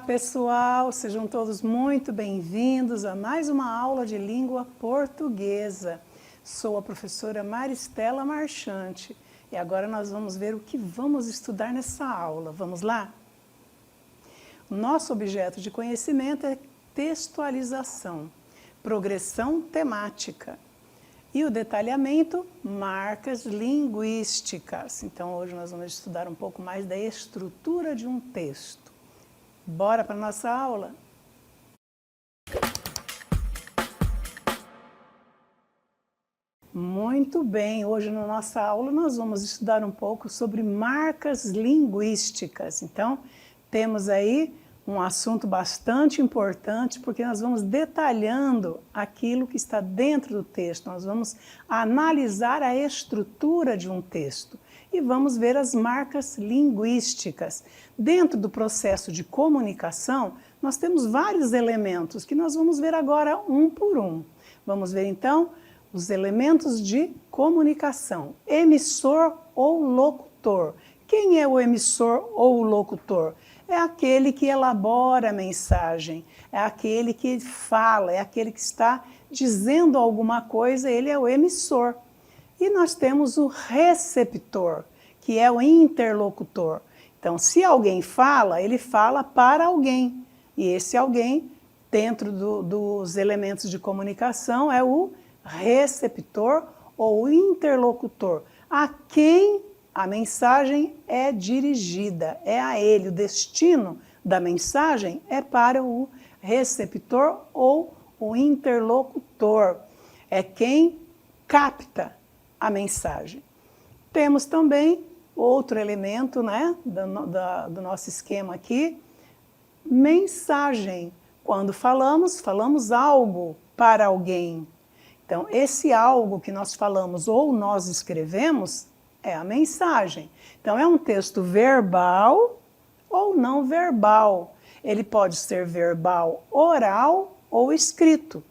pessoal, sejam todos muito bem-vindos a mais uma aula de língua portuguesa. Sou a professora Maristela Marchante e agora nós vamos ver o que vamos estudar nessa aula. Vamos lá? Nosso objeto de conhecimento é textualização, progressão temática e o detalhamento, marcas linguísticas. Então hoje nós vamos estudar um pouco mais da estrutura de um texto. Bora para a nossa aula? Muito bem, hoje na nossa aula nós vamos estudar um pouco sobre marcas linguísticas. Então, temos aí um assunto bastante importante, porque nós vamos detalhando aquilo que está dentro do texto. Nós vamos analisar a estrutura de um texto e vamos ver as marcas linguísticas. Dentro do processo de comunicação, nós temos vários elementos que nós vamos ver agora um por um. Vamos ver então os elementos de comunicação. Emissor ou locutor. Quem é o emissor ou o locutor? É aquele que elabora a mensagem, é aquele que fala, é aquele que está dizendo alguma coisa, ele é o emissor. E nós temos o receptor, que é o interlocutor. Então, se alguém fala, ele fala para alguém. E esse alguém, dentro dos elementos de comunicação, é o receptor ou o interlocutor, a quem a mensagem é dirigida, é a ele. O destino da mensagem é para o receptor ou o interlocutor. É quem capta a mensagem. Temos também outro elemento, né, do nosso esquema aqui, mensagem. Quando falamos algo para alguém. Então, esse algo que nós falamos ou nós escrevemos é a mensagem. Então, é um texto verbal ou não verbal. Ele pode ser verbal oral ou escrito,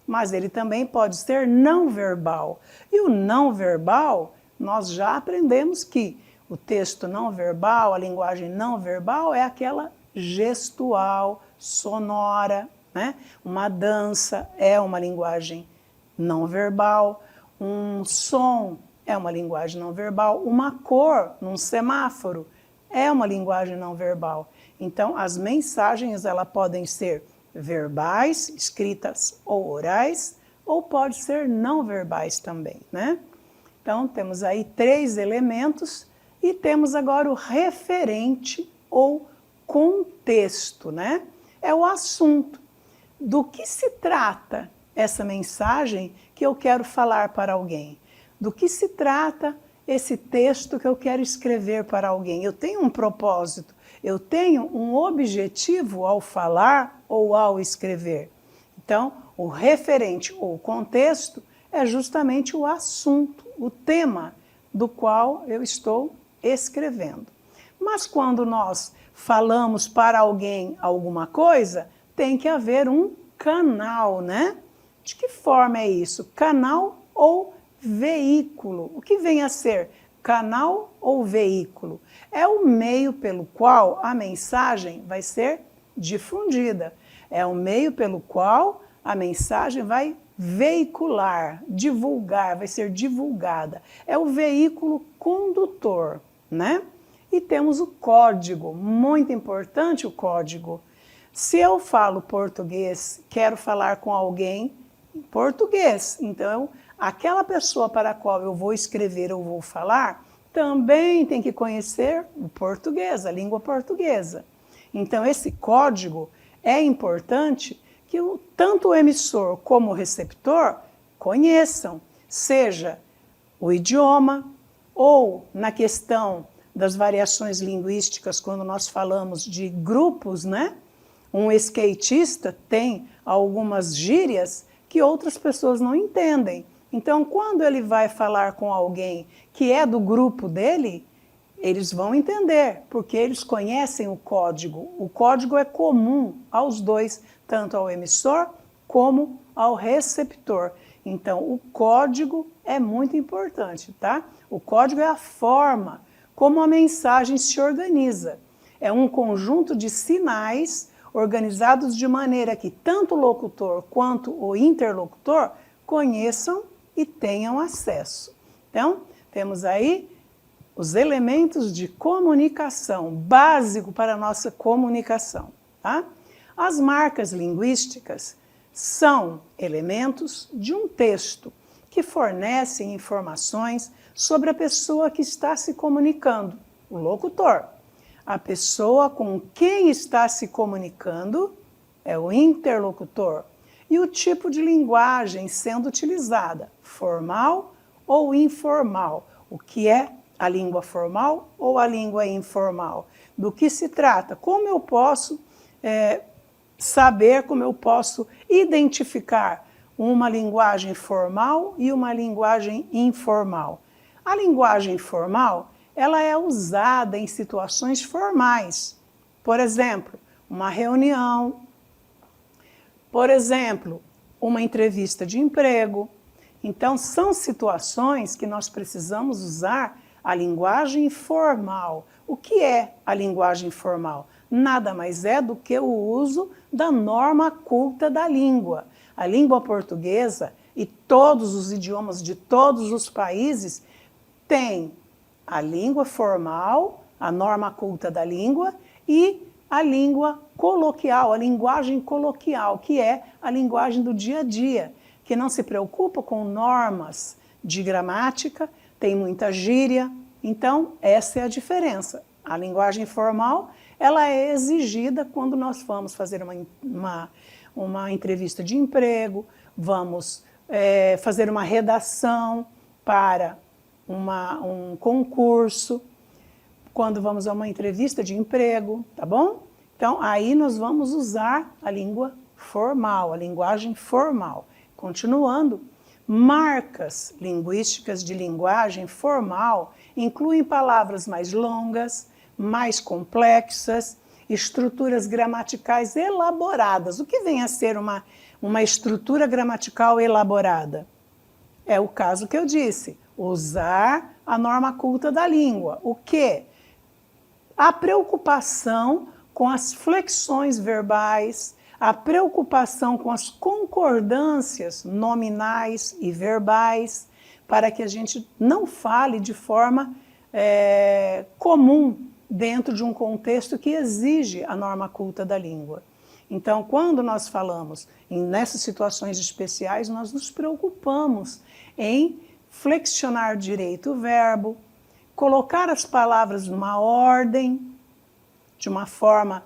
mas ele também pode ser não verbal. E o não verbal, nós já aprendemos que o texto não verbal, a linguagem não verbal é aquela gestual, sonora, né? Uma dança é uma linguagem não verbal, um som é uma linguagem não verbal, uma cor num semáforo é uma linguagem não verbal. Então, as mensagens elas podem ser verbais, escritas ou orais, ou pode ser não verbais também, né? Então, temos aí 3 elementos e temos agora o referente ou contexto, né? É o assunto. Do que se trata essa mensagem que eu quero falar para alguém? Do que se trata esse texto que eu quero escrever para alguém? Eu tenho um propósito, eu tenho um objetivo ao falar ou ao escrever. Então, o referente ou contexto é justamente o assunto, o tema do qual eu estou escrevendo. Mas quando nós falamos para alguém alguma coisa, tem que haver um canal, né? De que forma é isso? Canal ou veículo? O que vem a ser canal ou veículo? É o meio pelo qual a mensagem vai ser difundida. É o meio pelo qual a mensagem vai veicular, divulgar, vai ser divulgada. É o veículo condutor, né? E temos o código, muito importante o código. Se eu falo português, quero falar com alguém em português, então aquela pessoa para a qual eu vou escrever ou vou falar, também tem que conhecer o português, a língua portuguesa. Então esse código é importante que tanto o emissor como o receptor conheçam, seja o idioma ou na questão das variações linguísticas, quando nós falamos de grupos, né? Um skatista tem algumas gírias que outras pessoas não entendem. Então, quando ele vai falar com alguém que é do grupo dele, eles vão entender, porque eles conhecem o código. O código é comum aos dois, tanto ao emissor como ao receptor. Então, o código é muito importante, tá? O código é a forma como a mensagem se organiza. É um conjunto de sinais organizados de maneira que tanto o locutor quanto o interlocutor conheçam e tenham acesso. Então, temos aí os elementos de comunicação, básico para a nossa comunicação. Tá? As marcas linguísticas são elementos de um texto que fornecem informações sobre a pessoa que está se comunicando, o locutor. A pessoa com quem está se comunicando é o interlocutor. E o tipo de linguagem sendo utilizada, formal ou informal. O que é a língua formal ou a língua informal? Do que se trata? Como eu posso saber, como eu posso identificar uma linguagem formal e uma linguagem informal? A linguagem formal, ela é usada em situações formais. Por exemplo, uma reunião, por exemplo, uma entrevista de emprego. Então, são situações que nós precisamos usar a linguagem formal. O que é a linguagem formal? Nada mais é do que o uso da norma culta da língua. A língua portuguesa e todos os idiomas de todos os países têm a língua formal, a norma culta da língua e a língua coloquial, a linguagem coloquial, que é a linguagem do dia a dia, que não se preocupa com normas de gramática, tem muita gíria. Então, essa é a diferença. A linguagem formal, ela é exigida quando nós vamos fazer uma entrevista de emprego, vamos fazer uma redação para um concurso, quando vamos a uma entrevista de emprego, tá bom? Então, aí nós vamos usar a língua formal, a linguagem formal. Continuando, marcas linguísticas de linguagem formal incluem palavras mais longas, mais complexas, estruturas gramaticais elaboradas. O que vem a ser uma estrutura gramatical elaborada? É o caso que eu disse, usar a norma culta da língua. O quê? A preocupação com as flexões verbais, a preocupação com as concordâncias nominais e verbais, para que a gente não fale de forma comum dentro de um contexto que exige a norma culta da língua. Então, quando nós falamos nessas situações especiais, nós nos preocupamos em flexionar direito o verbo, colocar as palavras numa ordem, de uma forma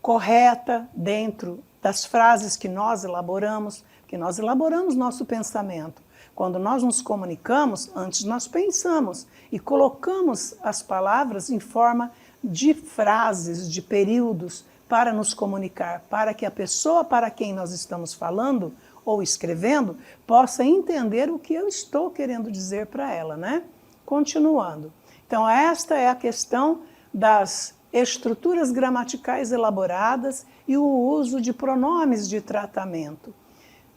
correta dentro das frases que nós elaboramos, que nós elaboramos nosso pensamento. Quando nós nos comunicamos, antes nós pensamos e colocamos as palavras em forma de frases, de períodos, para nos comunicar, para que a pessoa para quem nós estamos falando ou escrevendo possa entender o que eu estou querendo dizer para ela, né? Continuando. Então, esta é a questão das estruturas gramaticais elaboradas e o uso de pronomes de tratamento,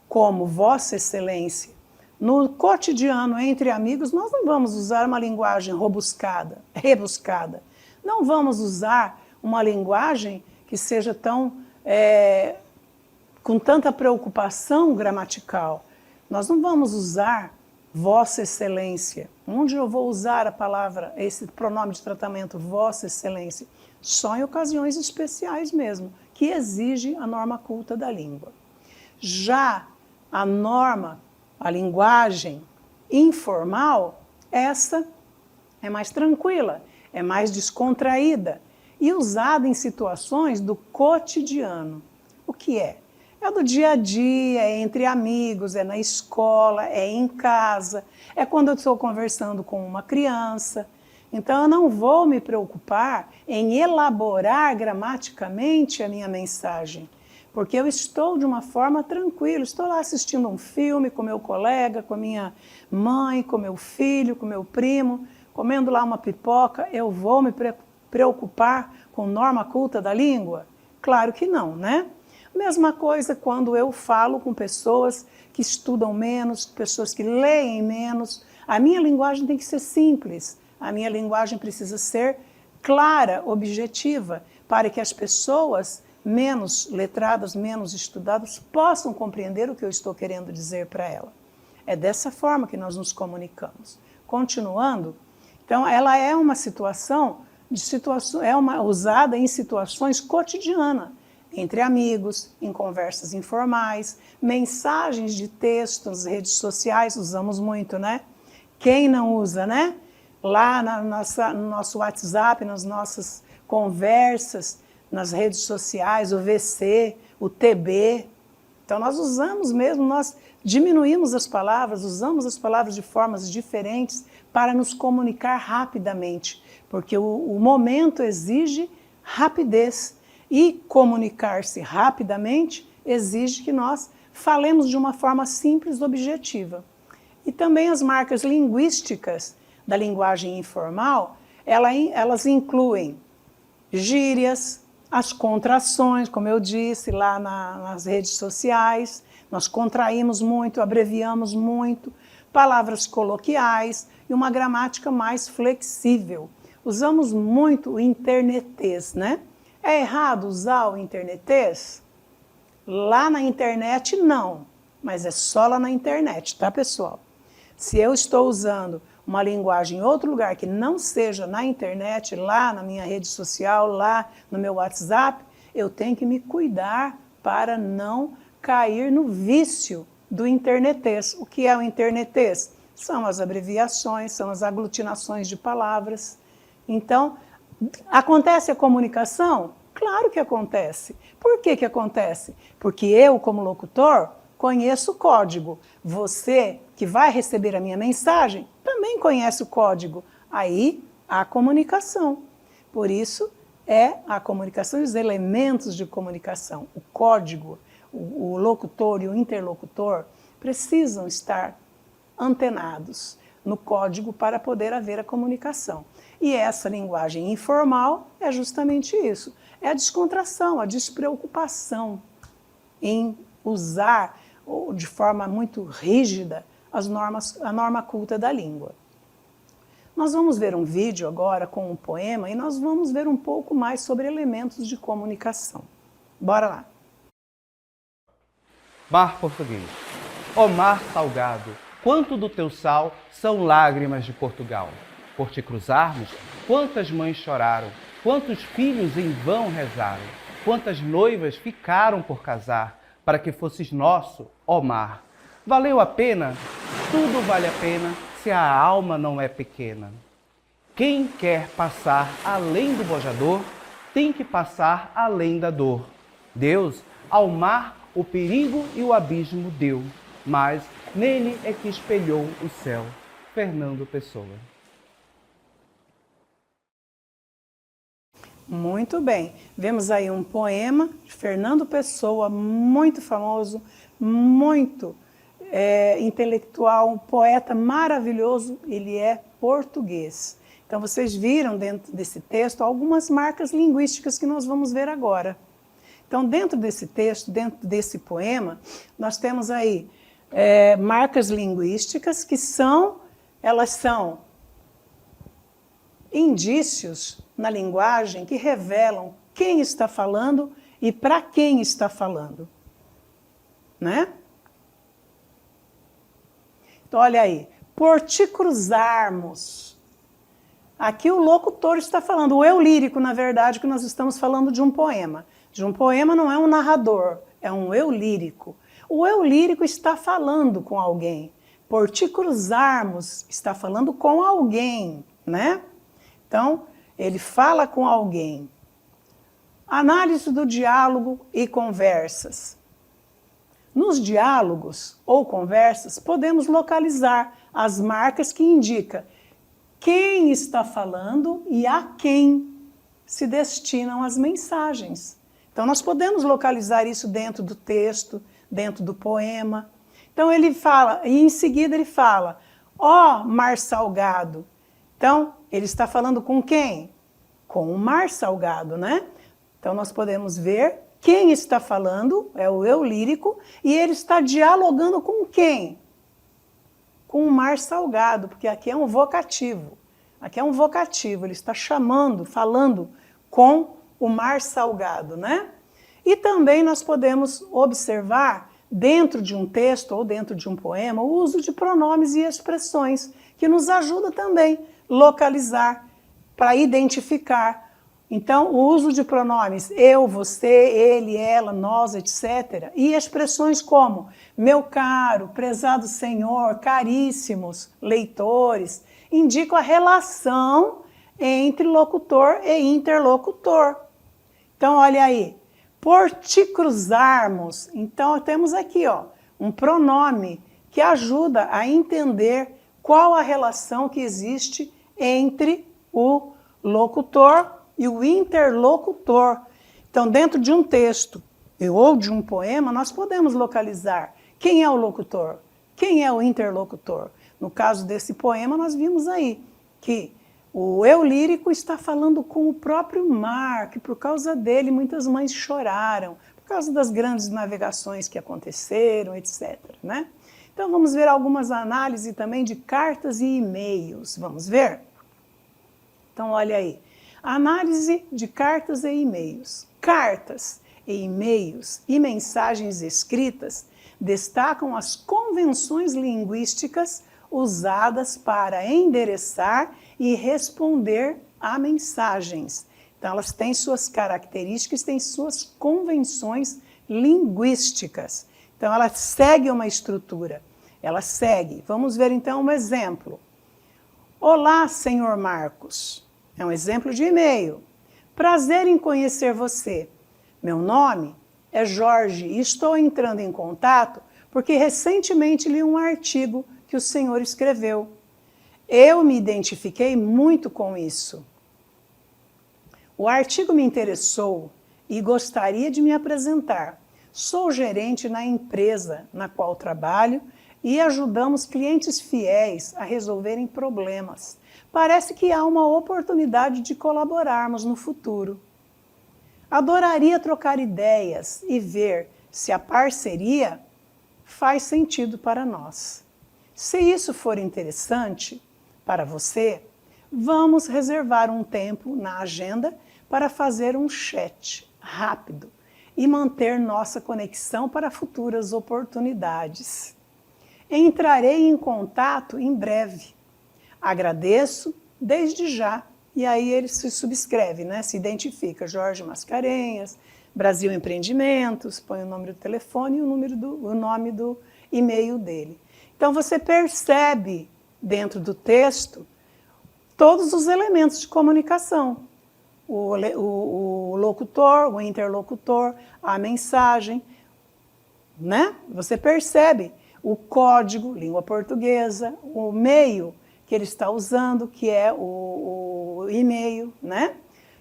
como Vossa Excelência. No cotidiano, entre amigos, nós não vamos usar uma linguagem rebuscada. Não vamos usar uma linguagem que seja com tanta preocupação gramatical. Nós não vamos usar Vossa Excelência. Onde eu vou usar a palavra, esse pronome de tratamento, Vossa Excelência? Só em ocasiões especiais mesmo, que exige a norma culta da língua. Já a norma, a linguagem informal, essa é mais tranquila, é mais descontraída e usada em situações do cotidiano. O que é? É do dia a dia, é entre amigos, é na escola, é em casa, é quando eu estou conversando com uma criança. Então, eu não vou me preocupar em elaborar gramaticamente a minha mensagem, porque eu estou de uma forma tranquila, estou lá assistindo um filme com meu colega, com a minha mãe, com meu filho, com meu primo, comendo lá uma pipoca, eu vou me preocupar com norma culta da língua? Claro que não, né? Mesma coisa quando eu falo com pessoas que estudam menos, pessoas que leem menos. A minha linguagem tem que ser simples, a minha linguagem precisa ser clara, objetiva, para que as pessoas menos letradas, menos estudadas, possam compreender o que eu estou querendo dizer para ela. É dessa forma que nós nos comunicamos. Continuando, então ela é uma usada em situações cotidianas, entre amigos, em conversas informais, mensagens de texto nas redes sociais, usamos muito, né? Quem não usa, né? Lá no nosso WhatsApp, nas nossas conversas, nas redes sociais, o VC, o TB. Então nós usamos mesmo, nós diminuímos as palavras, usamos as palavras de formas diferentes para nos comunicar rapidamente, porque o momento exige rapidez e comunicar-se rapidamente exige que nós falemos de uma forma simples e objetiva. E também as marcas linguísticas da linguagem informal, elas incluem gírias, as contrações, como eu disse lá nas redes sociais, nós contraímos muito, abreviamos muito, palavras coloquiais e uma gramática mais flexível. Usamos muito o internetês, né? É errado usar o internetês? Lá na internet, não. Mas é só lá na internet, tá, pessoal? Se eu estou usando uma linguagem em outro lugar que não seja na internet, lá na minha rede social, lá no meu WhatsApp, eu tenho que me cuidar para não cair no vício do internetês. O que é o internetês? São as abreviações, são as aglutinações de palavras. Então, acontece a comunicação? Claro que acontece. Por que que acontece? Porque eu, como locutor, conheço o código. Você, que vai receber a minha mensagem, também conhece o código. Aí, há comunicação. Por isso, é a comunicação e os elementos de comunicação. O código, o locutor e o interlocutor precisam estar antenados no código para poder haver a comunicação. E essa linguagem informal é justamente isso. É a descontração, a despreocupação em usar de forma muito rígida a norma culta da língua. Nós vamos ver um vídeo agora com um poema e nós vamos ver um pouco mais sobre elementos de comunicação. Bora lá! Mar português. Ó mar salgado, quanto do teu sal são lágrimas de Portugal. Por te cruzarmos, quantas mães choraram, quantos filhos em vão rezaram, quantas noivas ficaram por casar, para que fosses nosso, ó mar. Valeu a pena? Tudo vale a pena, se a alma não é pequena. Quem quer passar além do bojador, tem que passar além da dor. Deus, ao mar, o perigo e o abismo deu, mas nele é que espelhou o céu. Fernando Pessoa. Muito bem. Vemos aí um poema de Fernando Pessoa, muito famoso, muito intelectual, um poeta maravilhoso. Ele é português. Então vocês viram dentro desse texto algumas marcas linguísticas que nós vamos ver agora. Então dentro desse texto, dentro desse poema, nós temos aí marcas linguísticas que elas são indícios na linguagem que revelam quem está falando e para quem está falando, né? Então, olha aí, por te cruzarmos. Aqui o locutor está falando, o eu lírico, na verdade, que nós estamos falando de um poema. De um poema não é um narrador, é um eu lírico. O eu lírico está falando com alguém. Por te cruzarmos, está falando com alguém, né? Então, ele fala com alguém. Análise do diálogo e conversas. Nos diálogos ou conversas, podemos localizar as marcas que indicam quem está falando e a quem se destinam as mensagens. Então, nós podemos localizar isso dentro do texto, dentro do poema. Então, ele fala, e em seguida ele fala, ó mar salgado. Então, ele está falando com quem? Com o mar salgado, né? Então, nós podemos ver quem está falando, é o eu lírico, e ele está dialogando com quem? Com o mar salgado, porque aqui é um vocativo. Aqui é um vocativo, ele está chamando, falando com o mar salgado, né? E também nós podemos observar, dentro de um texto ou dentro de um poema, o uso de pronomes e expressões, que nos ajuda também a localizar, para identificar. Então, o uso de pronomes eu, você, ele, ela, nós, etc. E expressões como meu caro, prezado senhor, caríssimos leitores, indicam a relação entre locutor e interlocutor. Então, olha aí, por te cruzarmos, então temos aqui um pronome que ajuda a entender qual a relação que existe entre o locutor e o interlocutor. Então, dentro de um texto ou de um poema, nós podemos localizar quem é o locutor, quem é o interlocutor. No caso desse poema, nós vimos aí que o eu lírico está falando com o próprio mar, que por causa dele muitas mães choraram, por causa das grandes navegações que aconteceram, etc. Né? Então vamos ver algumas análises também de cartas e e-mails. Vamos ver? Então olha aí, análise de cartas e e-mails. Cartas e e-mails e mensagens escritas destacam as convenções linguísticas usadas para endereçar e responder a mensagens. Então, elas têm suas características, têm suas convenções linguísticas. Então, ela segue uma estrutura. Ela segue. Vamos ver, então, um exemplo. Olá, senhor Marcos. É um exemplo de e-mail. Prazer em conhecer você. Meu nome é Jorge e estou entrando em contato porque recentemente li um artigo que o senhor escreveu. Eu me identifiquei muito com isso. O artigo me interessou e gostaria de me apresentar. Sou gerente na empresa na qual trabalho e ajudamos clientes fiéis a resolverem problemas. Parece que há uma oportunidade de colaborarmos no futuro. Adoraria trocar ideias e ver se a parceria faz sentido para nós. Se isso for interessante para você, vamos reservar um tempo na agenda para fazer um chat rápido e manter nossa conexão para futuras oportunidades. Entrarei em contato em breve. Agradeço desde já. E aí ele se subscreve, né? Se identifica, Jorge Mascarenhas, Brasil Empreendimentos, põe o nome do telefone e o nome do e-mail dele. Então você percebe dentro do texto todos os elementos de comunicação. O locutor, o interlocutor, a mensagem, né? Você percebe o código, língua portuguesa, o meio que ele está usando, que é o e-mail, né?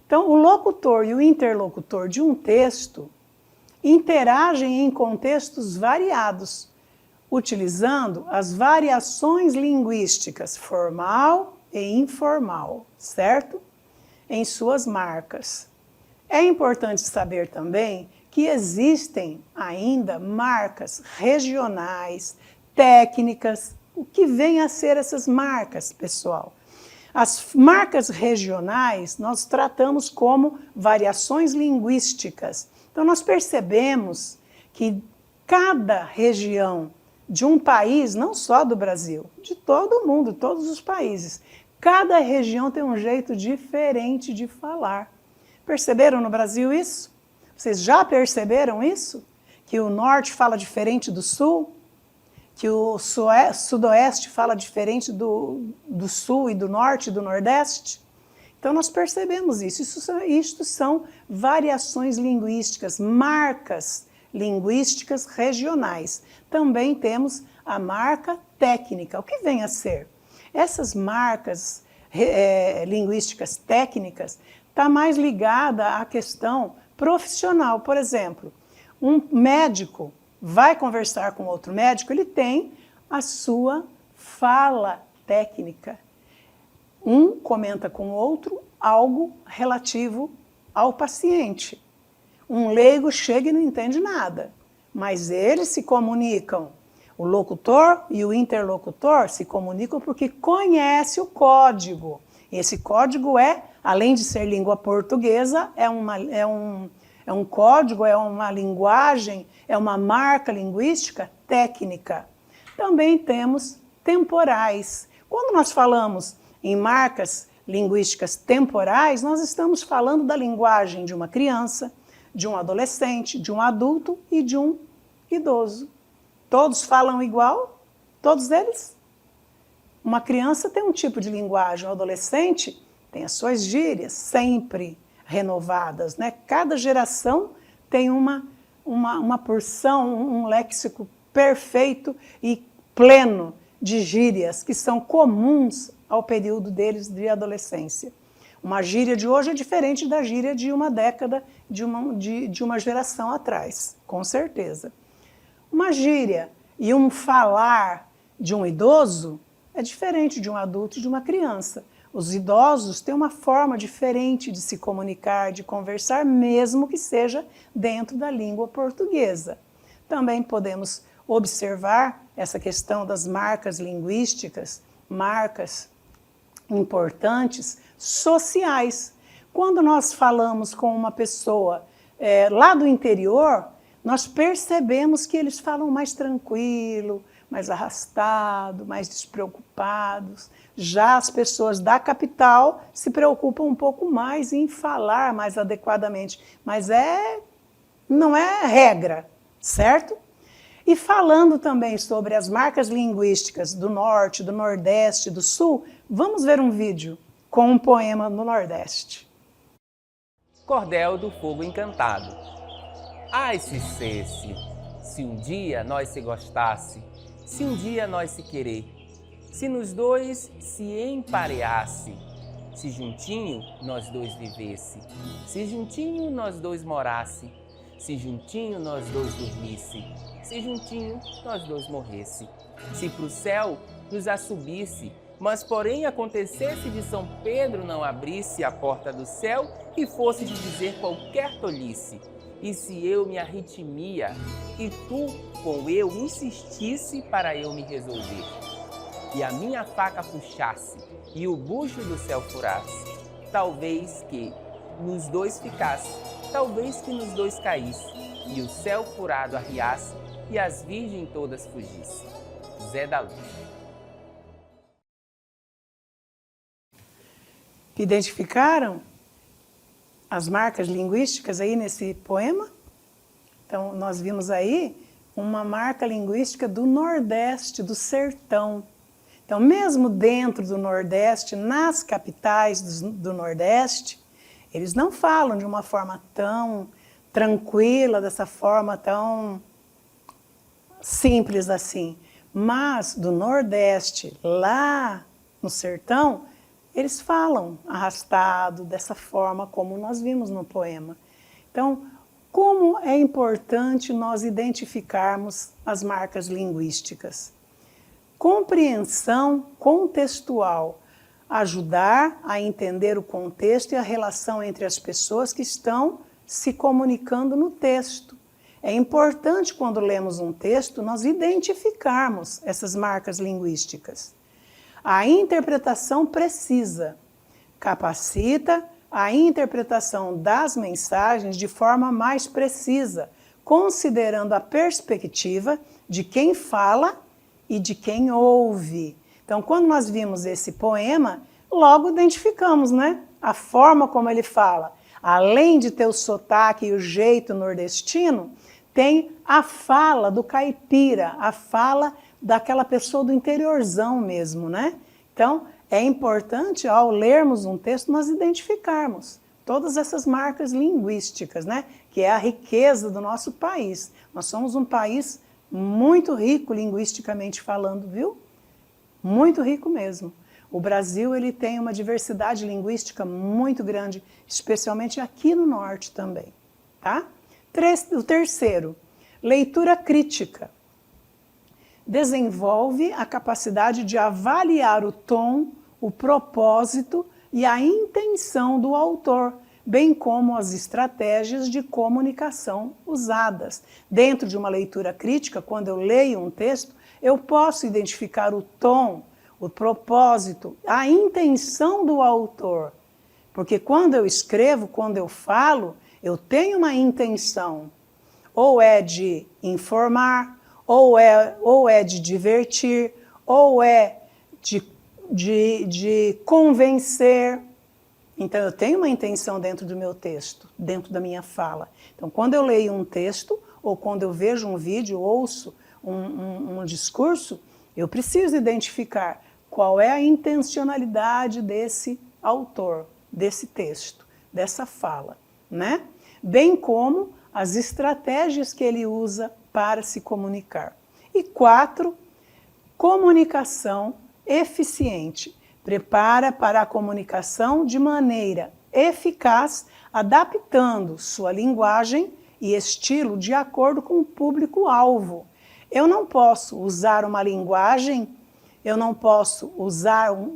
Então, o locutor e o interlocutor de um texto interagem em contextos variados, utilizando as variações linguísticas formal e informal, certo? Em suas marcas. É importante saber também que existem ainda marcas regionais, técnicas. O que vem a ser essas marcas, pessoal? As marcas regionais nós tratamos como variações linguísticas. Então nós percebemos que cada região de um país, não só do Brasil, de todo o mundo, todos os países, cada região tem um jeito diferente de falar. Perceberam no Brasil isso? Vocês já perceberam isso? Que o norte fala diferente do sul? Que o sudoeste fala diferente do sul e do norte e do nordeste? Então nós percebemos isso. Isto são variações linguísticas, marcas linguísticas regionais. Também temos a marca técnica. O que vem a ser? Essas marcas linguísticas técnicas está mais ligada à questão profissional. Por exemplo, um médico vai conversar com outro médico, ele tem a sua fala técnica. Um comenta com o outro algo relativo ao paciente. Um leigo chega e não entende nada, mas eles se comunicam. O locutor e o interlocutor se comunicam porque conhecem o código. Esse código além de ser língua portuguesa, É um código, é uma linguagem, é uma marca linguística técnica. Também temos temporais. Quando nós falamos em marcas linguísticas temporais, nós estamos falando da linguagem de uma criança, de um adolescente, de um adulto e de um idoso. Todos falam igual? Todos eles? Uma criança tem um tipo de linguagem, um adolescente tem as suas gírias, sempre renovadas, né? Cada geração tem uma porção, um léxico perfeito e pleno de gírias que são comuns ao período deles de adolescência. Uma gíria de hoje é diferente da gíria de uma década, de uma geração atrás, com certeza. Uma gíria e um falar de um idoso é diferente de um adulto e de uma criança. Os idosos têm uma forma diferente de se comunicar, de conversar, mesmo que seja dentro da língua portuguesa. Também podemos observar essa questão das marcas linguísticas, marcas importantes, sociais. Quando nós falamos com uma pessoa lá do interior, nós percebemos que eles falam mais tranquilo, mais arrastado, mais despreocupados. Já as pessoas da capital se preocupam um pouco mais em falar mais adequadamente, mas não é regra, certo? E falando também sobre as marcas linguísticas do Norte, do Nordeste, do Sul, vamos ver um vídeo com um poema no Nordeste. Cordel do Fogo Encantado. Ai, se um dia nós se gostasse, se um dia nós se querer, se nos dois se empareasse, se juntinho nós dois vivesse, se juntinho nós dois morasse, se juntinho nós dois dormisse, se juntinho nós dois morresse, se pro céu nos assubisse, mas porém acontecesse de São Pedro não abrisse a porta do céu e fosse de dizer qualquer tolice, e se eu me arritmia e tu com eu insistisse para eu me resolver, e a minha faca puxasse e o bucho do céu furasse, talvez que nos dois ficasse, talvez que nos dois caísse, e o céu furado arriasse e as virgens todas fugissem. Zé da Luz. Identificaram as marcas linguísticas aí nesse poema? Então, nós vimos aí uma marca linguística do Nordeste, do sertão. Então, mesmo dentro do Nordeste, nas capitais do Nordeste, eles não falam de uma forma tão tranquila, dessa forma tão simples assim. Mas do Nordeste, lá no sertão, eles falam arrastado, dessa forma como nós vimos no poema. Então, como é importante nós identificarmos as marcas linguísticas? Compreensão contextual, ajudar a entender o contexto e a relação entre as pessoas que estão se comunicando no texto. É importante, quando lemos um texto, nós identificarmos essas marcas linguísticas. A interpretação precisa, capacita a interpretação das mensagens de forma mais precisa, considerando a perspectiva de quem fala e de quem ouve. Então, quando nós vimos esse poema, logo identificamos, né? A forma como ele fala. Além de ter o sotaque e o jeito nordestino, tem a fala do caipira, a fala daquela pessoa do interiorzão mesmo, né? Então, é importante, ao lermos um texto, nós identificarmos todas essas marcas linguísticas, né? Que é a riqueza do nosso país. Nós somos um país muito rico linguisticamente falando, viu? Muito rico mesmo. O Brasil, ele tem uma diversidade linguística muito grande, especialmente aqui no Norte também, tá? O terceiro, leitura crítica. Desenvolve a capacidade de avaliar o tom, o propósito e a intenção do autor, bem como as estratégias de comunicação usadas. Dentro de uma leitura crítica, quando eu leio um texto, eu posso identificar o tom, o propósito, a intenção do autor. Porque quando eu escrevo, quando eu falo, Eu tenho uma intenção, ou é de informar, ou é de divertir, ou é de convencer. Então, eu tenho uma intenção dentro do meu texto, dentro da minha fala. Então, quando eu leio um texto, ou quando eu vejo um vídeo, ouço um discurso, eu preciso identificar qual é a intencionalidade desse autor, desse texto, dessa fala, né? Bem como as estratégias que ele usa para se comunicar. E 4, comunicação eficiente. Prepara para a comunicação de maneira eficaz, adaptando sua linguagem e estilo de acordo com o público-alvo. Eu não posso usar uma linguagem, eu não posso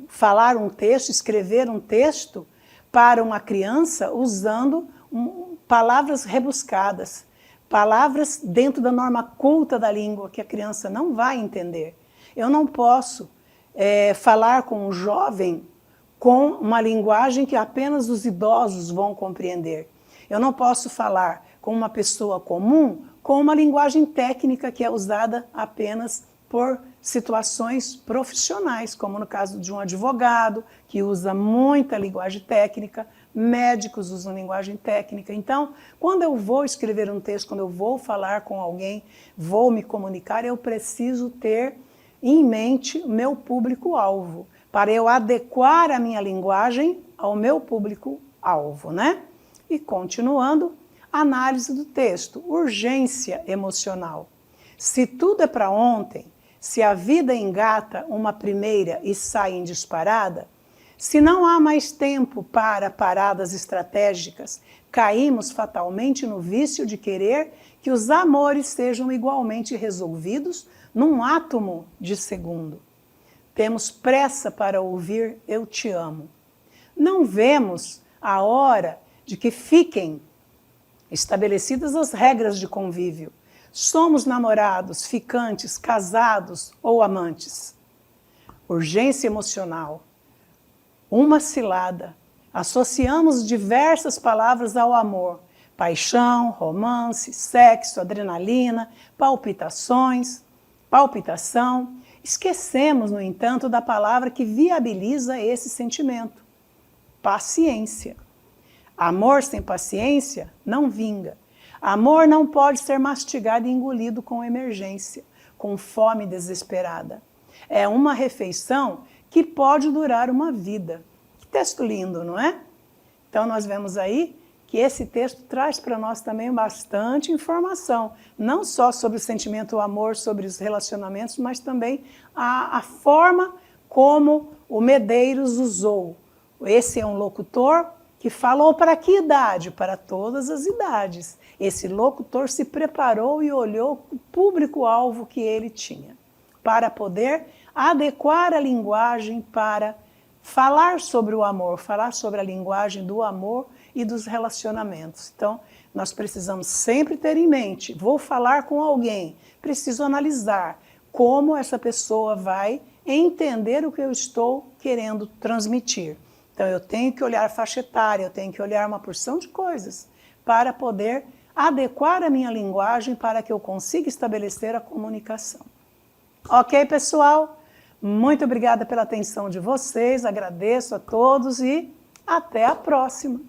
falar um texto, escrever um texto para uma criança usando palavras rebuscadas, palavras dentro da norma culta da língua que a criança não vai entender. Eu não posso falar com um jovem com uma linguagem que apenas os idosos vão compreender. Eu não posso falar com uma pessoa comum com uma linguagem técnica que é usada apenas por situações profissionais, como no caso de um advogado, que usa muita linguagem técnica, médicos usam linguagem técnica. Então, quando eu vou escrever um texto, quando eu vou falar com alguém, vou me comunicar, eu preciso ter em mente o meu público-alvo, para eu adequar a minha linguagem ao meu público-alvo, né? E continuando, análise do texto, urgência emocional. Se tudo é para ontem, se a vida engata uma primeira e sai em disparada, se não há mais tempo para paradas estratégicas, caímos fatalmente no vício de querer que os amores sejam igualmente resolvidos num átomo de segundo. Temos pressa para ouvir "eu te amo". Não vemos a hora de que fiquem estabelecidas as regras de convívio. Somos namorados, ficantes, casados ou amantes. Urgência emocional. Uma cilada. Associamos diversas palavras ao amor. Paixão, romance, sexo, adrenalina, palpitação. Esquecemos, no entanto, da palavra que viabiliza esse sentimento. Paciência. Amor sem paciência não vinga. Amor não pode ser mastigado e engolido com emergência, com fome desesperada. É uma refeição que pode durar uma vida. Que texto lindo, não é? Então nós vemos aí que esse texto traz para nós também bastante informação, não só sobre o sentimento, o amor, sobre os relacionamentos, mas também a forma como o Medeiros usou. Esse é um locutor que falou para que idade? Para todas as idades. Esse locutor se preparou e olhou o público-alvo que ele tinha, para poder adequar a linguagem para falar sobre o amor, falar sobre a linguagem do amor e dos relacionamentos. Então, nós precisamos sempre ter em mente, vou falar com alguém, preciso analisar como essa pessoa vai entender o que eu estou querendo transmitir. Então, eu tenho que olhar a faixa etária, eu tenho que olhar uma porção de coisas para poder adequar a minha linguagem para que eu consiga estabelecer a comunicação. Ok, pessoal? Muito obrigada pela atenção de vocês, agradeço a todos e até a próxima!